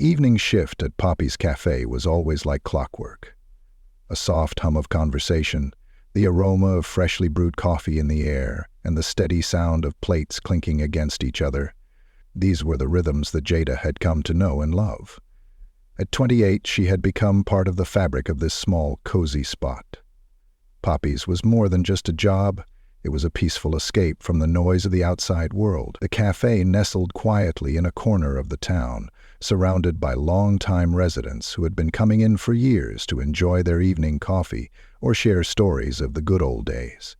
The evening shift at Poppy's Cafe was always like clockwork. A soft hum of conversation, the aroma of freshly brewed coffee in the air, and the steady sound of plates clinking against each other. These were the rhythms that Jada had come to know and love. At 28, she had become part of the fabric of this small, cozy spot. Poppy's was more than just a job. It was a peaceful escape from the noise of the outside world. The cafe nestled quietly in a corner of the town, surrounded by long-time residents who had been coming in for years to enjoy their evening coffee or share stories of the good old days.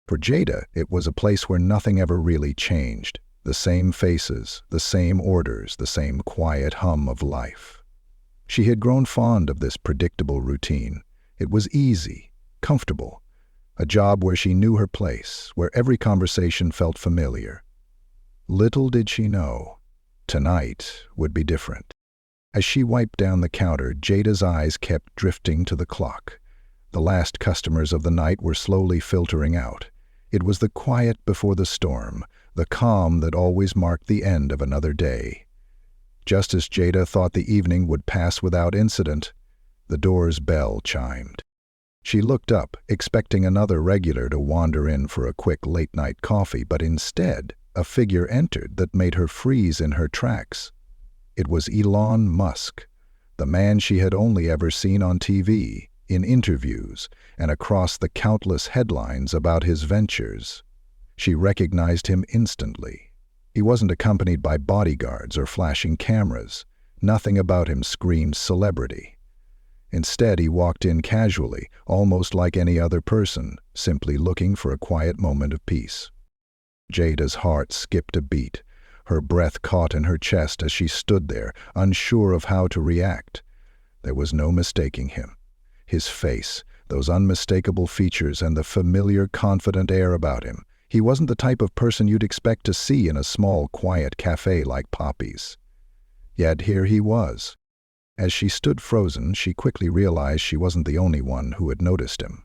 For Jada, it was a place where nothing ever really changed. The same faces, the same orders, the same quiet hum of life. She had grown fond of this predictable routine. It was easy, comfortable, a job where she knew her place, where every conversation felt familiar. Little did she know, tonight would be different. As she wiped down the counter, Jada's eyes kept drifting to the clock. The last customers of the night were slowly filtering out. It was the quiet before the storm, the calm that always marked the end of another day. Just as Jada thought the evening would pass without incident, the door's bell chimed. She looked up, expecting another regular to wander in for a quick late-night coffee, but instead, a figure entered that made her freeze in her tracks. It was Elon Musk, the man she had only ever seen on TV, in interviews, and across the countless headlines about his ventures. She recognized him instantly. He wasn't accompanied by bodyguards or flashing cameras. Nothing about him screamed celebrity. Instead, he walked in casually, almost like any other person, simply looking for a quiet moment of peace. Jada's heart skipped a beat. Her breath caught in her chest as she stood there, unsure of how to react. There was no mistaking him. His face, those unmistakable features, and the familiar, confident air about him. He wasn't the type of person you'd expect to see in a small, quiet cafe like Poppy's. Yet here he was. As she stood frozen, she quickly realized she wasn't the only one who had noticed him.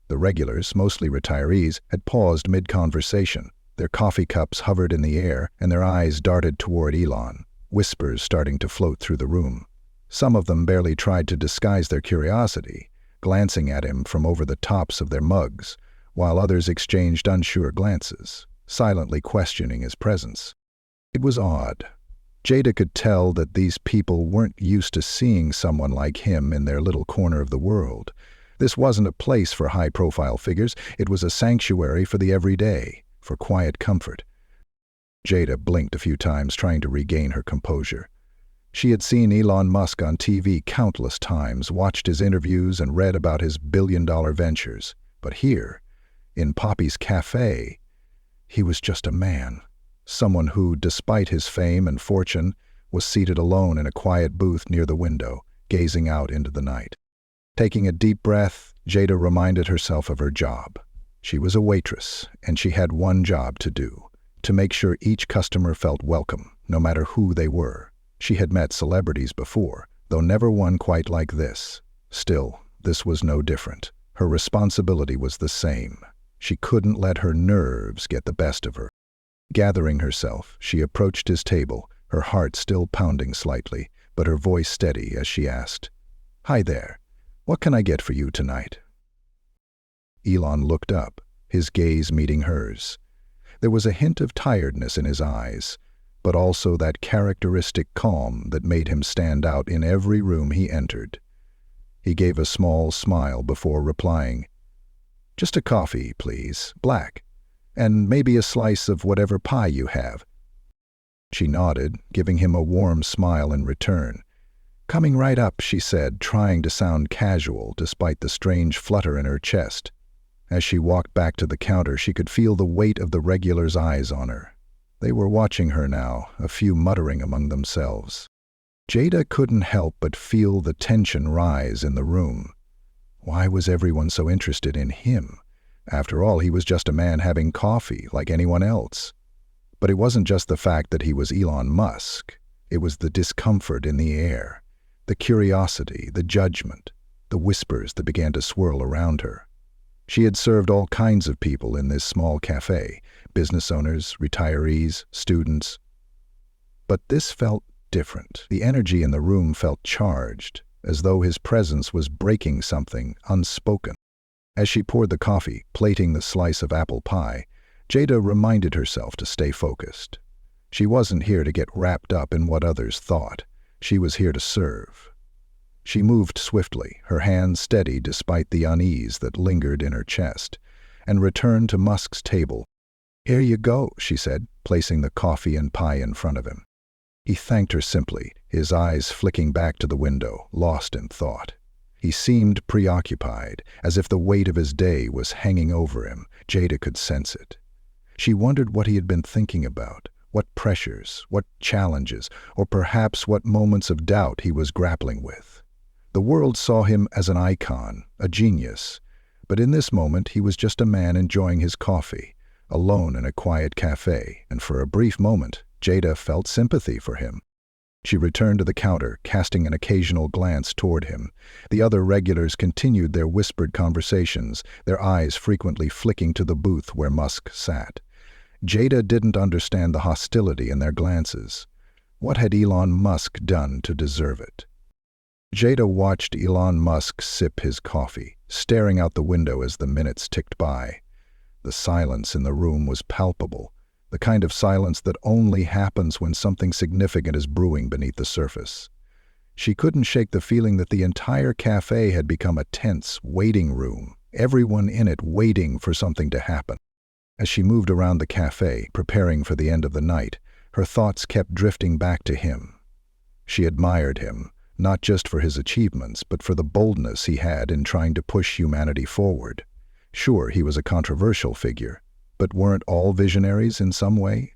The regulars, mostly retirees, had paused mid-conversation. Their coffee cups hovered in the air, and their eyes darted toward Elon, whispers starting to float through the room. Some of them barely tried to disguise their curiosity, glancing at him from over the tops of their mugs, while others exchanged unsure glances, silently questioning his presence. It was odd. Jada could tell that these people weren't used to seeing someone like him in their little corner of the world. This wasn't a place for high-profile figures. It was a sanctuary for the everyday, for quiet comfort. Jada blinked a few times, trying to regain her composure. She had seen Elon Musk on TV countless times, watched his interviews, and read about his billion-dollar ventures. But here, in Poppy's Cafe, he was just a man. Someone who, despite his fame and fortune, was seated alone in a quiet booth near the window, gazing out into the night. Taking a deep breath, Jada reminded herself of her job. She was a waitress, and she had one job to do, to make sure each customer felt welcome, no matter who they were. She had met celebrities before, though never one quite like this. Still, this was no different. Her responsibility was the same. She couldn't let her nerves get the best of her. Gathering herself, she approached his table, her heart still pounding slightly, but her voice steady as she asked, "Hi there, what can I get for you tonight?" Elon looked up, his gaze meeting hers. There was a hint of tiredness in his eyes, but also that characteristic calm that made him stand out in every room he entered. He gave a small smile before replying, "Just a coffee, please, black. And maybe a slice of whatever pie you have." She nodded, giving him a warm smile in return. "Coming right up," she said, trying to sound casual despite the strange flutter in her chest. As she walked back to the counter, she could feel the weight of the regulars' eyes on her. They were watching her now, a few muttering among themselves. Jada couldn't help but feel the tension rise in the room. Why was everyone so interested in him? After all, he was just a man having coffee like anyone else. But it wasn't just the fact that he was Elon Musk. It was the discomfort in the air, the curiosity, the judgment, the whispers that began to swirl around her. She had served all kinds of people in this small cafe, business owners, retirees, students. But this felt different. The energy in the room felt charged, as though his presence was breaking something unspoken. As she poured the coffee, plating the slice of apple pie, Jada reminded herself to stay focused. She wasn't here to get wrapped up in what others thought. She was here to serve. She moved swiftly, her hands steady despite the unease that lingered in her chest, and returned to Musk's table. "Here you go," she said, placing the coffee and pie in front of him. He thanked her simply, his eyes flicking back to the window, lost in thought. He seemed preoccupied, as if the weight of his day was hanging over him. Jada could sense it. She wondered what he had been thinking about, what pressures, what challenges, or perhaps what moments of doubt he was grappling with. The world saw him as an icon, a genius, but in this moment he was just a man enjoying his coffee, alone in a quiet cafe, and for a brief moment, Jada felt sympathy for him. She returned to the counter, casting an occasional glance toward him. The other regulars continued their whispered conversations, their eyes frequently flicking to the booth where Musk sat. Jada didn't understand the hostility in their glances. What had Elon Musk done to deserve it? Jada watched Elon Musk sip his coffee, staring out the window as the minutes ticked by. The silence in the room was palpable, the kind of silence that only happens when something significant is brewing beneath the surface. She couldn't shake the feeling that the entire cafe had become a tense waiting room, everyone in it waiting for something to happen. As she moved around the cafe, preparing for the end of the night, her thoughts kept drifting back to him. She admired him, not just for his achievements, but for the boldness he had in trying to push humanity forward. Sure, he was a controversial figure, but weren't all visionaries in some way?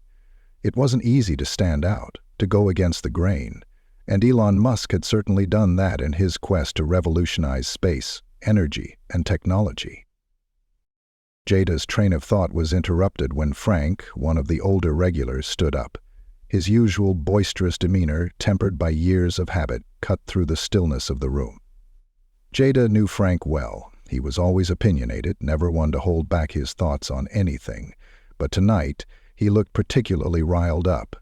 It wasn't easy to stand out, to go against the grain, and Elon Musk had certainly done that in his quest to revolutionize space, energy, and technology. Jada's train of thought was interrupted when Frank, one of the older regulars, stood up. His usual boisterous demeanor, tempered by years of habit, cut through the stillness of the room. Jada knew Frank well. He was always opinionated, never one to hold back his thoughts on anything, but tonight he looked particularly riled up.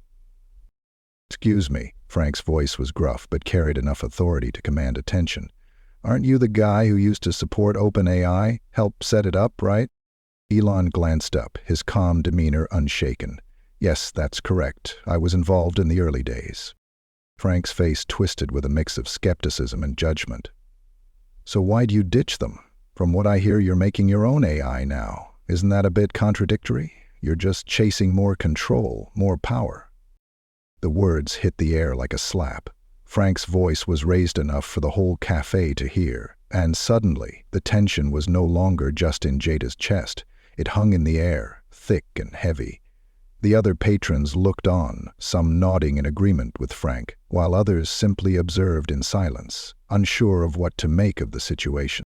"Excuse me," Frank's voice was gruff but carried enough authority to command attention. "Aren't you the guy who used to support OpenAI, help set it up, right?" Elon glanced up, his calm demeanor unshaken. "Yes, that's correct. I was involved in the early days." Frank's face twisted with a mix of skepticism and judgment. "So why'd you ditch them? From what I hear, you're making your own AI now. Isn't that a bit contradictory? You're just chasing more control, more power." The words hit the air like a slap. Frank's voice was raised enough for the whole cafe to hear, and suddenly the tension was no longer just in Jada's chest. It hung in the air, thick and heavy. The other patrons looked on, some nodding in agreement with Frank, while others simply observed in silence, unsure of what to make of the situation.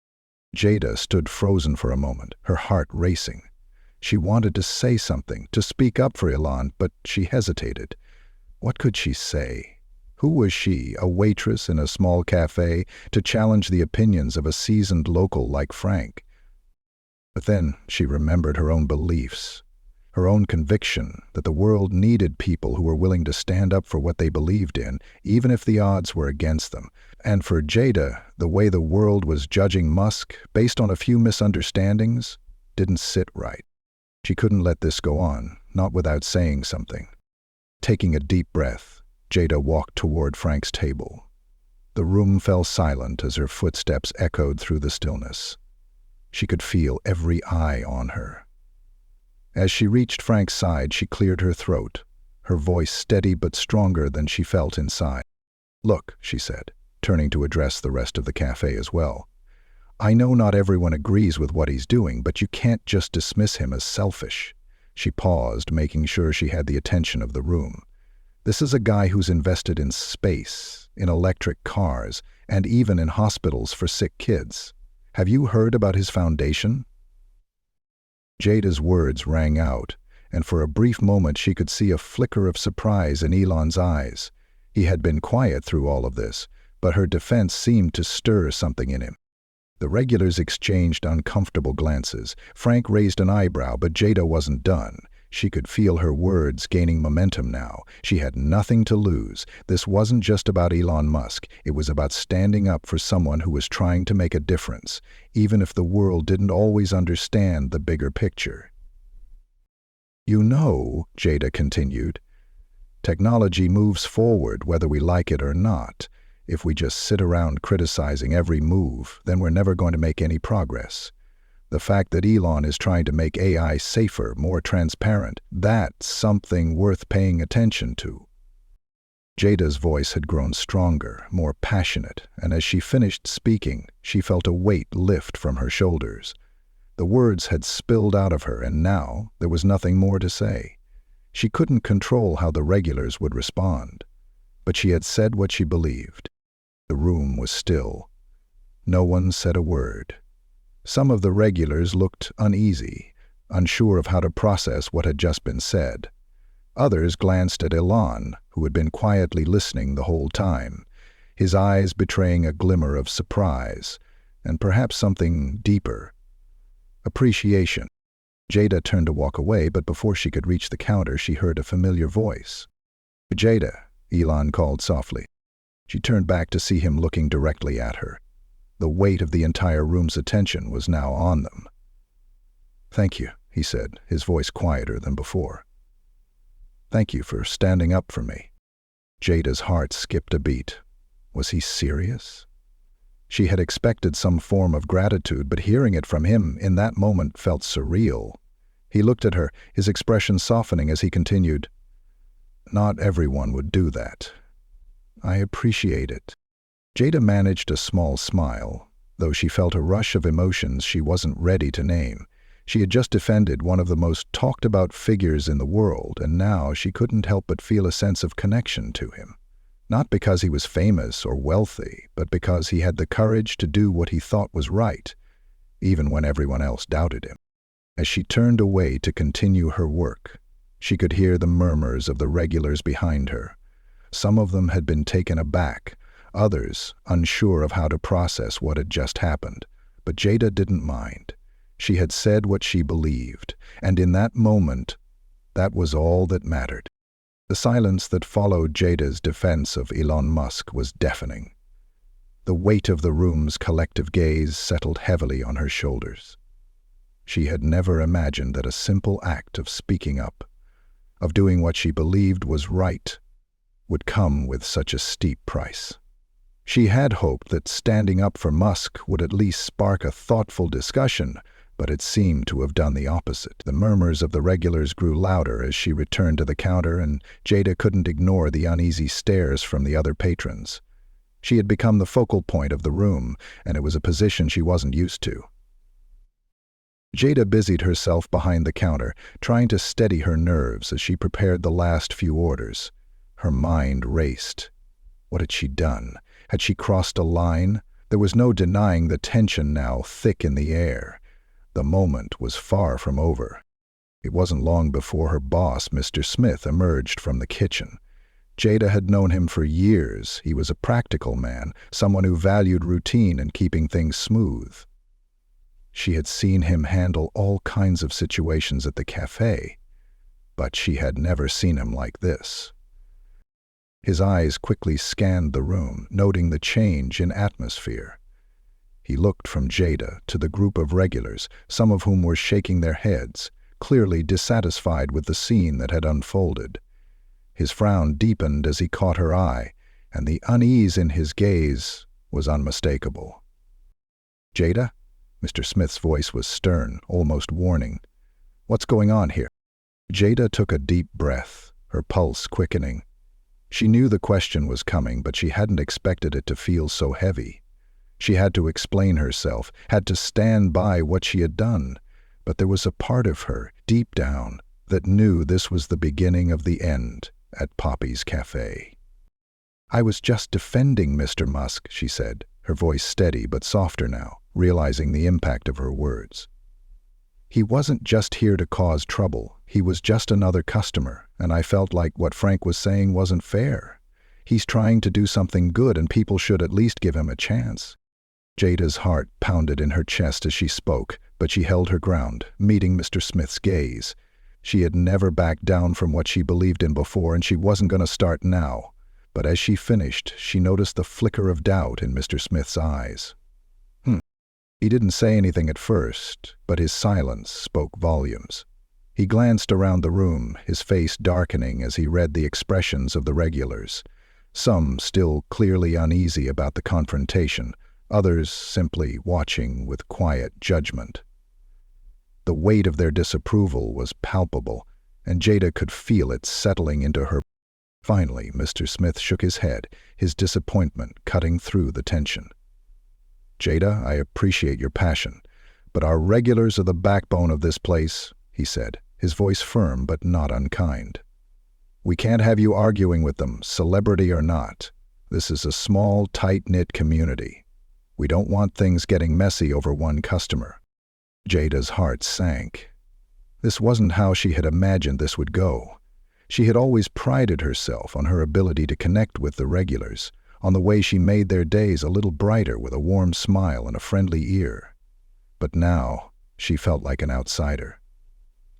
Jada stood frozen for a moment, her heart racing. She wanted to say something, to speak up for Elon, but she hesitated. What could she say? Who was she, a waitress in a small cafe, to challenge the opinions of a seasoned local like Frank? But then she remembered her own beliefs, her own conviction that the world needed people who were willing to stand up for what they believed in, even if the odds were against them. And for Jada, the way the world was judging Musk, based on a few misunderstandings, didn't sit right. She couldn't let this go on, not without saying something. Taking a deep breath, Jada walked toward Frank's table. The room fell silent as her footsteps echoed through the stillness. She could feel every eye on her. As she reached Frank's side, she cleared her throat, her voice steady but stronger than she felt inside. "Look," she said, turning to address the rest of the cafe as well. "I know not everyone agrees with what he's doing, but you can't just dismiss him as selfish." She paused, making sure she had the attention of the room. "This is a guy who's invested in space, in electric cars, and even in hospitals for sick kids. Have you heard about his foundation?" Jada's words rang out, and for a brief moment she could see a flicker of surprise in Elon's eyes. He had been quiet through all of this, but her defense seemed to stir something in him. The regulars exchanged uncomfortable glances. Frank raised an eyebrow, but Jada wasn't done. She could feel her words gaining momentum now. She had nothing to lose. This wasn't just about Elon Musk. It was about standing up for someone who was trying to make a difference, even if the world didn't always understand the bigger picture. You know, Jada continued, technology moves forward whether we like it or not. If we just sit around criticizing every move, then we're never going to make any progress. The fact that Elon is trying to make AI safer, more transparent, that's something worth paying attention to. Jada's voice had grown stronger, more passionate, and as she finished speaking, she felt a weight lift from her shoulders. The words had spilled out of her, and now there was nothing more to say. She couldn't control how the regulars would respond, but she had said what she believed. The room was still. No one said a word. Some of the regulars looked uneasy, unsure of how to process what had just been said. Others glanced at Elon, who had been quietly listening the whole time, his eyes betraying a glimmer of surprise, and perhaps something deeper. Appreciation. Jada turned to walk away, but before she could reach the counter, she heard a familiar voice. "Jada," Elon called softly. She turned back to see him looking directly at her. The weight of the entire room's attention was now on them. "Thank you," he said, his voice quieter than before. "Thank you for standing up for me." Jada's heart skipped a beat. Was he serious? She had expected some form of gratitude, but hearing it from him in that moment felt surreal. He looked at her, his expression softening as he continued, "Not everyone would do that. I appreciate it." Jada managed a small smile, though she felt a rush of emotions she wasn't ready to name. She had just defended one of the most talked-about figures in the world, and now she couldn't help but feel a sense of connection to him. Not because he was famous or wealthy, but because he had the courage to do what he thought was right, even when everyone else doubted him. As she turned away to continue her work, she could hear the murmurs of the regulars behind her. Some of them had been taken aback, others unsure of how to process what had just happened. But Jada didn't mind. She had said what she believed, and in that moment, that was all that mattered. The silence that followed Jada's defense of Elon Musk was deafening. The weight of the room's collective gaze settled heavily on her shoulders. She had never imagined that a simple act of speaking up, of doing what she believed was right, would come with such a steep price. She had hoped that standing up for Musk would at least spark a thoughtful discussion, but it seemed to have done the opposite. The murmurs of the regulars grew louder as she returned to the counter, and Jada couldn't ignore the uneasy stares from the other patrons. She had become the focal point of the room, and it was a position she wasn't used to. Jada busied herself behind the counter, trying to steady her nerves as she prepared the last few orders. Her mind raced. What had she done? Had she crossed a line? There was no denying the tension now thick in the air. The moment was far from over. It wasn't long before her boss, Mr. Smith, emerged from the kitchen. Jada had known him for years. He was a practical man, someone who valued routine and keeping things smooth. She had seen him handle all kinds of situations at the cafe, but she had never seen him like this. His eyes quickly scanned the room, noting the change in atmosphere. He looked from Jada to the group of regulars, some of whom were shaking their heads, clearly dissatisfied with the scene that had unfolded. His frown deepened as he caught her eye, and the unease in his gaze was unmistakable. "Jada?" Mr. Smith's voice was stern, almost warning. "What's going on here?" Jada took a deep breath, her pulse quickening. She knew the question was coming, but she hadn't expected it to feel so heavy. She had to explain herself, had to stand by what she had done. But there was a part of her, deep down, that knew this was the beginning of the end at Poppy's Cafe. "I was just defending Mr. Musk," she said, her voice steady but softer now, realizing the impact of her words. "He wasn't just here to cause trouble. He was just another customer, and I felt like what Frank was saying wasn't fair. He's trying to do something good, and people should at least give him a chance." Jada's heart pounded in her chest as she spoke, but she held her ground, meeting Mr. Smith's gaze. She had never backed down from what she believed in before, and she wasn't going to start now. But as she finished, she noticed the flicker of doubt in Mr. Smith's eyes. He didn't say anything at first, but his silence spoke volumes. He glanced around the room, his face darkening as he read the expressions of the regulars. Some still clearly uneasy about the confrontation, others simply watching with quiet judgment. The weight of their disapproval was palpable, and Jada could feel it settling into her. Finally, Mr. Smith shook his head, his disappointment cutting through the tension. "Jada, I appreciate your passion, but our regulars are the backbone of this place," he said, his voice firm but not unkind. "We can't have you arguing with them, celebrity or not. This is a small, tight-knit community. We don't want things getting messy over one customer." Jada's heart sank. This wasn't how she had imagined this would go. She had always prided herself on her ability to connect with the regulars, on the way she made their days a little brighter with a warm smile and a friendly ear. But now, she felt like an outsider.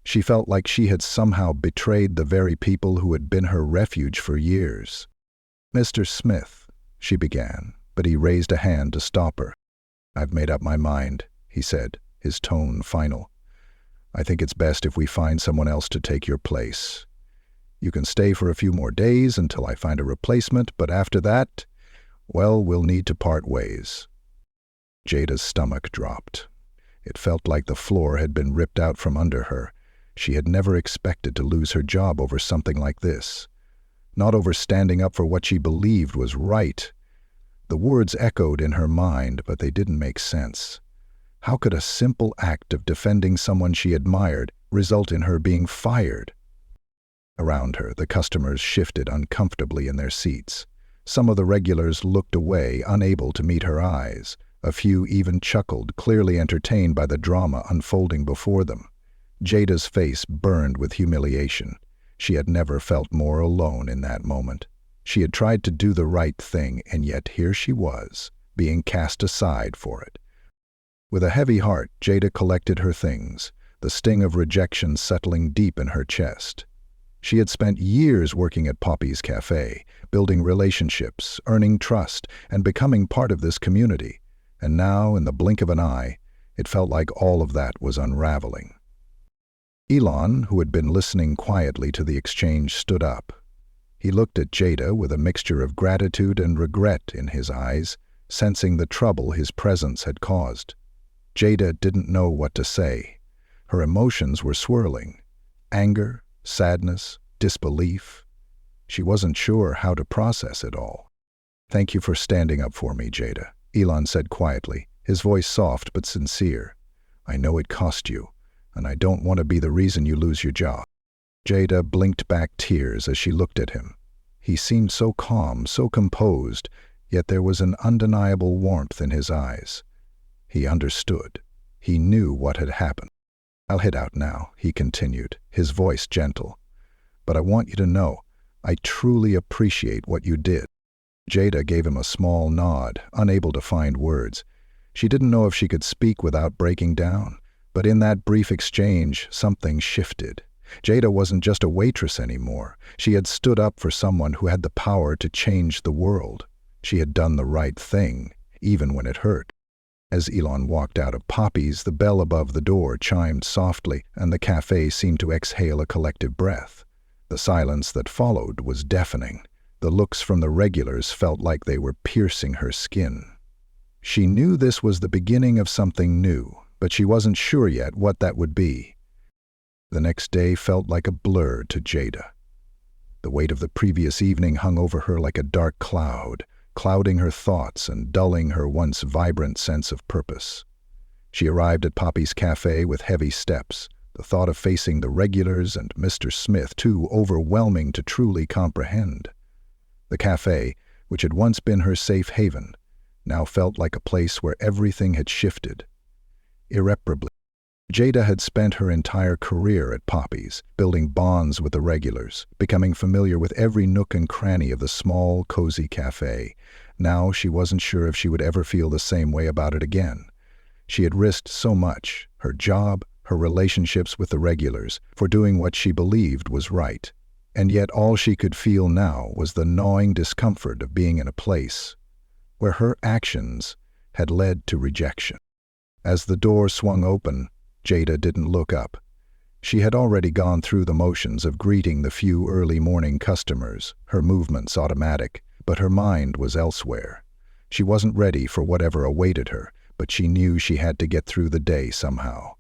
She felt like she had somehow betrayed the very people who had been her refuge for years. "Mr. Smith," she began, but he raised a hand to stop her. "I've made up my mind," he said, his tone final. "I think it's best if we find someone else to take your place. You can stay for a few more days until I find a replacement, but after that, well, we'll need to part ways." Jada's stomach dropped. It felt like the floor had been ripped out from under her. She had never expected to lose her job over something like this. Not over standing up for what she believed was right. The words echoed in her mind, but they didn't make sense. How could a simple act of defending someone she admired result in her being fired? Around her, the customers shifted uncomfortably in their seats. Some of the regulars looked away, unable to meet her eyes. A few even chuckled, clearly entertained by the drama unfolding before them. Jada's face burned with humiliation. She had never felt more alone in that moment. She had tried to do the right thing, and yet here she was, being cast aside for it. With a heavy heart, Jada collected her things, the sting of rejection settling deep in her chest. She had spent years working at Poppy's Cafe, building relationships, earning trust, and becoming part of this community. And now, in the blink of an eye, it felt like all of that was unraveling. Elon, who had been listening quietly to the exchange, stood up. He looked at Jada with a mixture of gratitude and regret in his eyes, sensing the trouble his presence had caused. Jada didn't know what to say. Her emotions were swirling. Anger, sadness, disbelief. She wasn't sure how to process it all. "Thank you for standing up for me, Jada," Elon said quietly, his voice soft but sincere. "I know it cost you, and I don't want to be the reason you lose your job." Jada blinked back tears as she looked at him. He seemed so calm, so composed, yet there was an undeniable warmth in his eyes. He understood. He knew what had happened. "I'll head out now," he continued, his voice gentle. "But I want you to know, I truly appreciate what you did." Jada gave him a small nod, unable to find words. She didn't know if she could speak without breaking down, but in that brief exchange, something shifted. Jada wasn't just a waitress anymore. She had stood up for someone who had the power to change the world. She had done the right thing, even when it hurt. As Elon walked out of Poppy's, the bell above the door chimed softly, and the cafe seemed to exhale a collective breath. The silence that followed was deafening. The looks from the regulars felt like they were piercing her skin. She knew this was the beginning of something new, but she wasn't sure yet what that would be. The next day felt like a blur to Jada. The weight of the previous evening hung over her like a dark cloud, clouding her thoughts and dulling her once vibrant sense of purpose. She arrived at Poppy's Cafe with heavy steps, the thought of facing the regulars and Mr. Smith too overwhelming to truly comprehend. The cafe, which had once been her safe haven, now felt like a place where everything had shifted. Irreparably. Jada had spent her entire career at Poppy's, building bonds with the regulars, becoming familiar with every nook and cranny of the small, cozy cafe. Now she wasn't sure if she would ever feel the same way about it again. She had risked so much, her job, her relationships with the regulars, for doing what she believed was right. And yet all she could feel now was the gnawing discomfort of being in a place where her actions had led to rejection. As the door swung open, Jada didn't look up. She had already gone through the motions of greeting the few early morning customers, her movements automatic, but her mind was elsewhere. She wasn't ready for whatever awaited her, but she knew she had to get through the day somehow.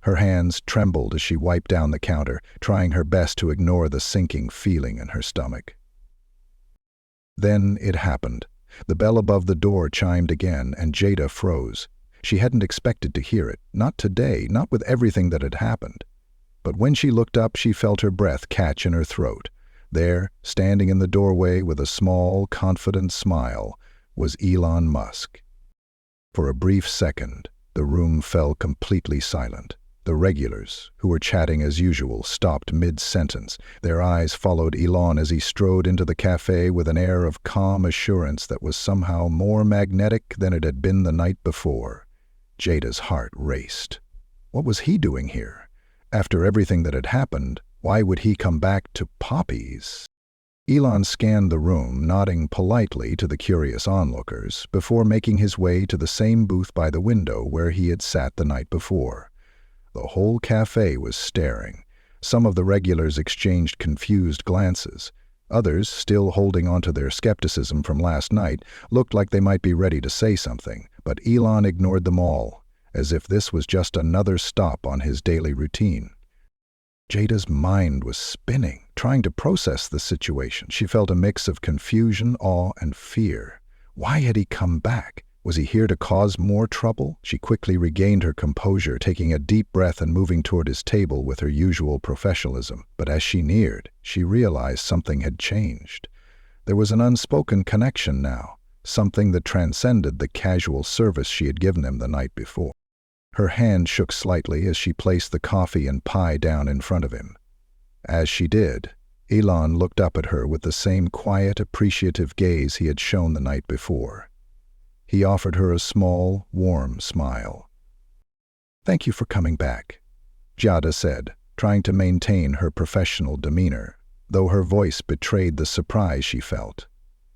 Her hands trembled as she wiped down the counter, trying her best to ignore the sinking feeling in her stomach. Then it happened. The bell above the door chimed again, and Jada froze. She hadn't expected to hear it, not today, not with everything that had happened. But when she looked up, she felt her breath catch in her throat. There, standing in the doorway with a small, confident smile, was Elon Musk. For a brief second, the room fell completely silent. The regulars, who were chatting as usual, stopped mid-sentence. Their eyes followed Elon as he strode into the cafe with an air of calm assurance that was somehow more magnetic than it had been the night before. Jada's heart raced. What was he doing here? After everything that had happened, why would he come back to Poppy's? Elon scanned the room, nodding politely to the curious onlookers, before making his way to the same booth by the window where he had sat the night before. The whole cafe was staring. Some of the regulars exchanged confused glances. Others, still holding on to their skepticism from last night, looked like they might be ready to say something, but Elon ignored them all, as if this was just another stop on his daily routine. Jada's mind was spinning, trying to process the situation. She felt a mix of confusion, awe, and fear. Why had he come back? Was he here to cause more trouble? She quickly regained her composure, taking a deep breath and moving toward his table with her usual professionalism. But as she neared, she realized something had changed. There was an unspoken connection now, something that transcended the casual service she had given him the night before. Her hand shook slightly as she placed the coffee and pie down in front of him. As she did, Elon looked up at her with the same quiet, appreciative gaze he had shown the night before. He offered her a small, warm smile. "Thank you for coming back," Jada said, trying to maintain her professional demeanor, though her voice betrayed the surprise she felt.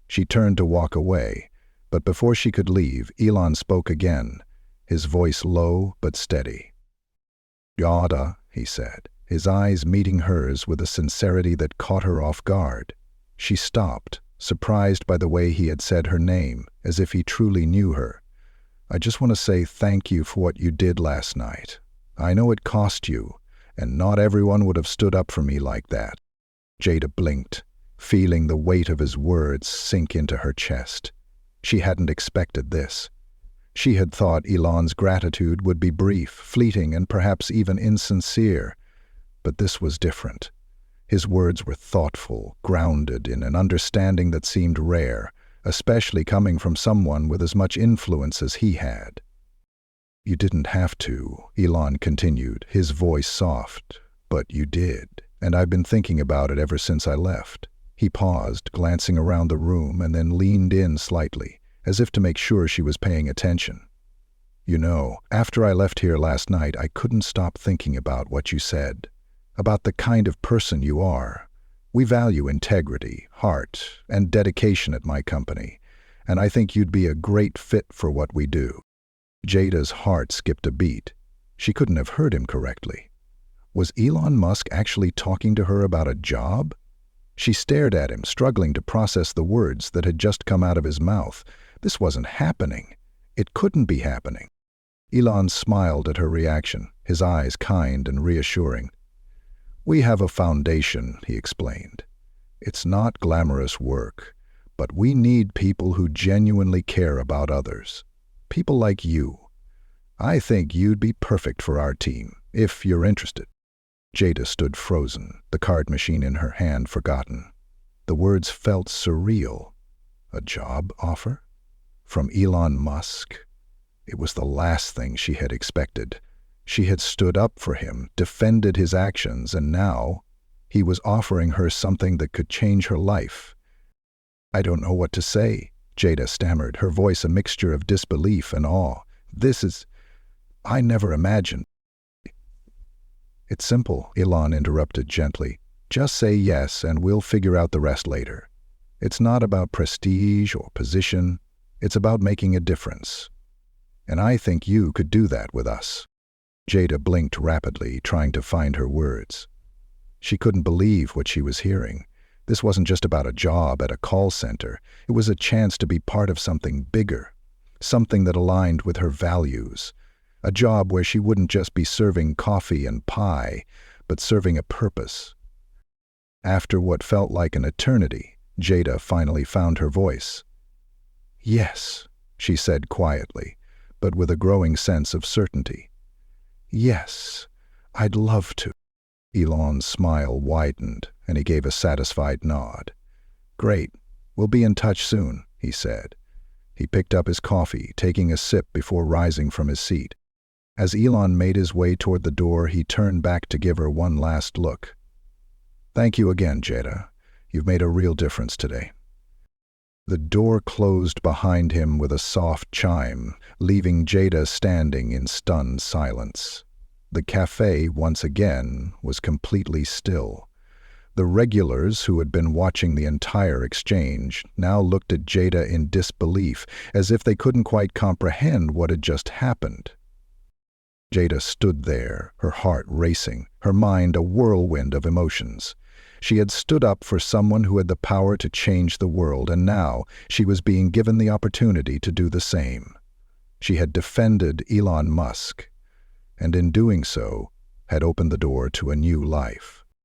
She turned to walk away, but before she could leave, Elon spoke again, his voice low but steady. "Jada," he said, his eyes meeting hers with a sincerity that caught her off guard. She stopped, surprised by the way he had said her name, as if he truly knew her. "I just want to say thank you for what you did last night. I know it cost you, and not everyone would have stood up for me like that." Jada blinked, feeling the weight of his words sink into her chest. She hadn't expected this. She had thought Elon's gratitude would be brief, fleeting, and perhaps even insincere. But this was different. His words were thoughtful, grounded in an understanding that seemed rare, especially coming from someone with as much influence as he had. "You didn't have to," Elon continued, his voice soft, "but you did, and I've been thinking about it ever since I left." He paused, glancing around the room, and then leaned in slightly, as if to make sure she was paying attention. "You know, after I left here last night, I couldn't stop thinking about what you said, about the kind of person you are. We value integrity, heart, and dedication at my company, and I think you'd be a great fit for what we do." Jada's heart skipped a beat. She couldn't have heard him correctly. Was Elon Musk actually talking to her about a job? She stared at him, struggling to process the words that had just come out of his mouth. This wasn't happening. It couldn't be happening. Elon smiled at her reaction, his eyes kind and reassuring. "We have a foundation," he explained. "It's not glamorous work, but we need people who genuinely care about others. People like you. I think you'd be perfect for our team, if you're interested." Jada stood frozen, the card machine in her hand forgotten. The words felt surreal. A job offer? From Elon Musk? It was the last thing she had expected. She had stood up for him, defended his actions, and now he was offering her something that could change her life. "I don't know what to say," Jada stammered, her voice a mixture of disbelief and awe. I never imagined." It's simple, Elon interrupted gently. Just say yes and we'll figure out the rest later. It's not about prestige or position. It's about making a difference. And I think you could do that with us. Jada blinked rapidly, trying to find her words. She couldn't believe what she was hearing. This wasn't just about a job at a call center. It was a chance to be part of something bigger, something that aligned with her values. A job where she wouldn't just be serving coffee and pie, but serving a purpose. After what felt like an eternity, Jada finally found her voice. Yes, she said quietly, but with a growing sense of certainty. Yes, I'd love to. Elon's smile widened, and he gave a satisfied nod. Great, we'll be in touch soon, he said. He picked up his coffee, taking a sip before rising from his seat. As Elon made his way toward the door, he turned back to give her one last look. Thank you again, Jada. You've made a real difference today. The door closed behind him with a soft chime, leaving Jada standing in stunned silence. The cafe, once again, was completely still. The regulars who had been watching the entire exchange now looked at Jada in disbelief, as if they couldn't quite comprehend what had just happened. Jada stood there, her heart racing, her mind a whirlwind of emotions. She had stood up for someone who had the power to change the world, and now she was being given the opportunity to do the same. She had defended Elon Musk, and in doing so, had opened the door to a new life.